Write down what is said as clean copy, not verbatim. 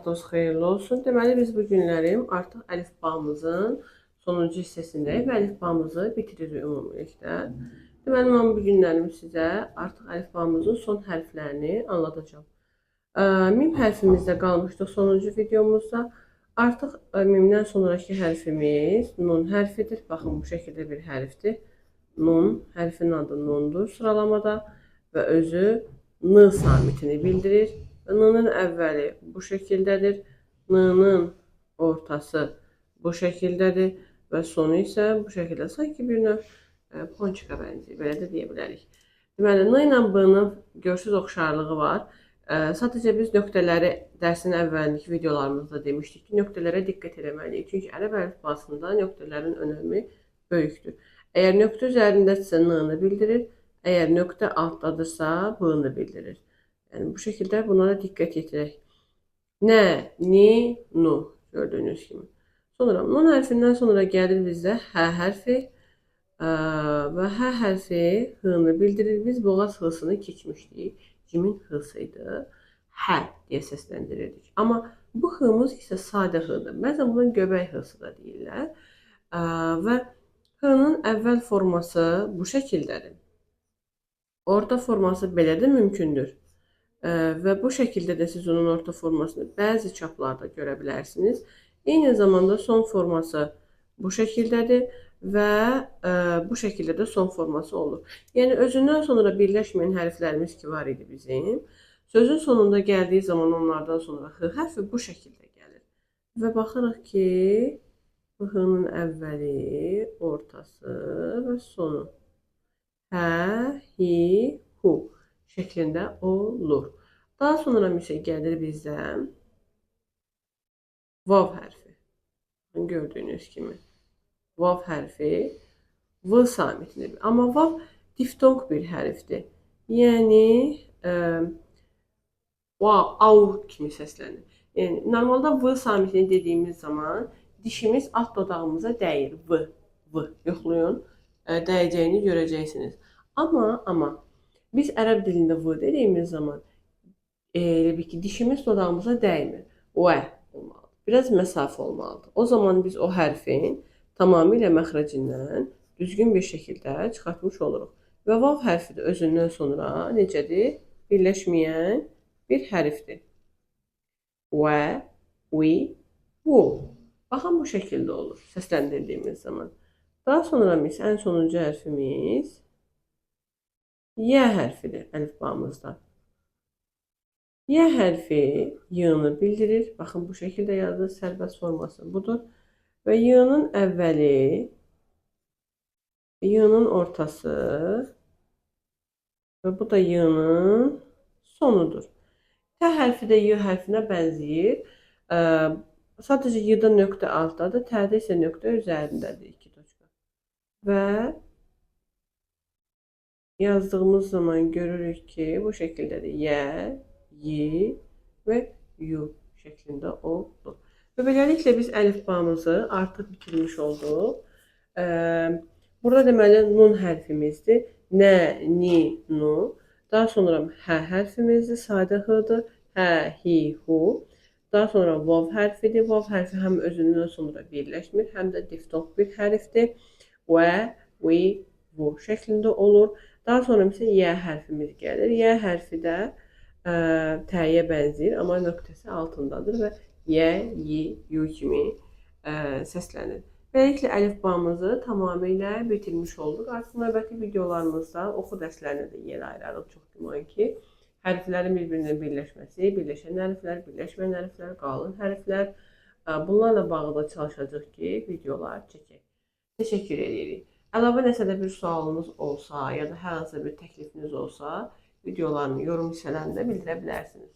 Vaxtınız xeyirli olsun. Deməli, biz bu günlərim artıq əlifbamızın sonuncu hissəsindəyik və əlifbamızı bitiririk ümumilikdə. Deməli, mən bu günlərim sizə artıq əlifbamızın son hərflərini anlatacağım. Mim hərfimizdə qalmışdıq sonuncu videomuzda. Artıq mimdən sonraki hərfimiz nun hərfidir. Baxın, bu şəkildə bir hərfdir. Nun, hərfin adı nundur sıralamada və özü n samitini bildirir. N-nin əvvəli bu şəkildədir, N-nin ortası bu şəkildədir və sonu isə bu şəkildə, sanki bir növ ponçika bənzəyir, belə də deyə bilərik. Deməli, N ilə B-nin görsüz oxşarlığı var. Sadəcə biz nöqtələri dərsin əvvəlindəki videolarımızda demişdik ki, nöqtələrə diqqət etməliyik. Çünki ərəb əlifbasında nöqtələrin önəmi böyükdür. Əgər nöqtə üzərindədirsə N-ni bildirir, əgər nöqtə altdadırsa B-ni bildirir. Yəni, bu şəkildə buna da diqqət yetirək. Nə, ni, nu gördüyünüz kimi. Sonra nun hərfindən sonra gəlir bizdə hə hərfi və hə hərfi h-ni bildirir. Biz boğaz h-sını keçmişdik. Cimin h-sı idi. Hə deyə səsləndirirdik. Amma bu h-mız isə sadə h-dır. Bəzən bunun göbək h-sı da deyirlər. Və h-nın əvvəl forması bu şəkildədir. Orta forması belə də mümkündür. Və bu şəkildə də siz onun orta formasını bəzi çaplarda görə bilərsiniz. Eyni zamanda son forması bu şəkildədir və bu şəkildə də son forması olur. Yəni, özündən sonra birləşməyən hərflərimiz ki var idi bizim. Sözün sonunda gəldiyi zaman onlardan sonra h hərfi bu şəkildə gəlir. Və baxırıq ki, bu h-nın əvvəli, ortası və sonu hə, hi, hu şəklində olur. Daha sonra isə gəlir bizdə vav hərfi. Gördüyünüz kimi. Vav hərfi v samitini. Amma vav diftong bir hərfdir. Yəni, au kimi səslənir. Yəni, normalda v samitini dediyimiz zaman dişimiz alt dodağımıza dəyir. V. Yoxlayın. Dəyəcəyini görəcəksiniz. Amma biz ərəb dilində v dediyimiz zaman dişimiz dodağımıza dəymir. Və olmalıdır. Biraz məsafə olmalıdır. O zaman biz o hərfin tamamilə məxrəcindən düzgün bir şəkildə çıxartmış oluruq. Və vav hərfi də özündən sonra necədir? Birləşməyən bir hərfdir. Və, vi, vu. Baxın, bu şəkildə olur səsləndirdiyimiz zaman. Daha sonra ən sonuncu hərfimiz yə hərfidir əlifbamızda. Yə hərfi y-ni bildirir. Baxın, bu şəkildə yazılır, sərbəst forması budur. Və y-nin əvvəli, y-nin ortası və bu da y-nin sonudur. Tə hərfi də y hərfinə bənzəyir. Sadəcə y-da nöqtə altdadır, tədə isə nöqtə üzərindədir. Və yazdığımız zaman görürük ki, bu şəkildədir. Yə, yi və yu şəklində olur. Və beləliklə biz əlifbamızı artıq bitirmiş olduq. Burada deməli nun hərfimizdir. Nə, ni, nu. Daha sonra hə hərfimizdir. Sadə h-dır. Hə, hi, hu. Daha sonra vav hərfidir. Vav hərfi həm özündən sonra birləşmir, həm də diftong bir hərfdir. Və, vi, vu şəklində olur. Daha sonra isə yə hərfimiz gəlir. Yə hərfi də təyə bənzəyir, amma nöqtəsi altındadır və yə, yi, yu kimi səslənir. Beləliklə, əlifbamızı tamamilə bitirmiş olduq. Artıq növbəti videolarımızda oxu dərslərinə də yer ayırarıq. Çox güman ki, hərflərin bir-birinə birləşməsi, birləşən hərflər, birləşməyən hərflər, qalın hərflər. Bunlarla bağlı da çalışacaq ki, videolar çəkək. Təşəkkür edirik. Əlavə nəsə də bir sualınız olsa, ya da hər hansı bir təklifiniz olsa, videoların yorum hissələrində bildirə bilərsiniz.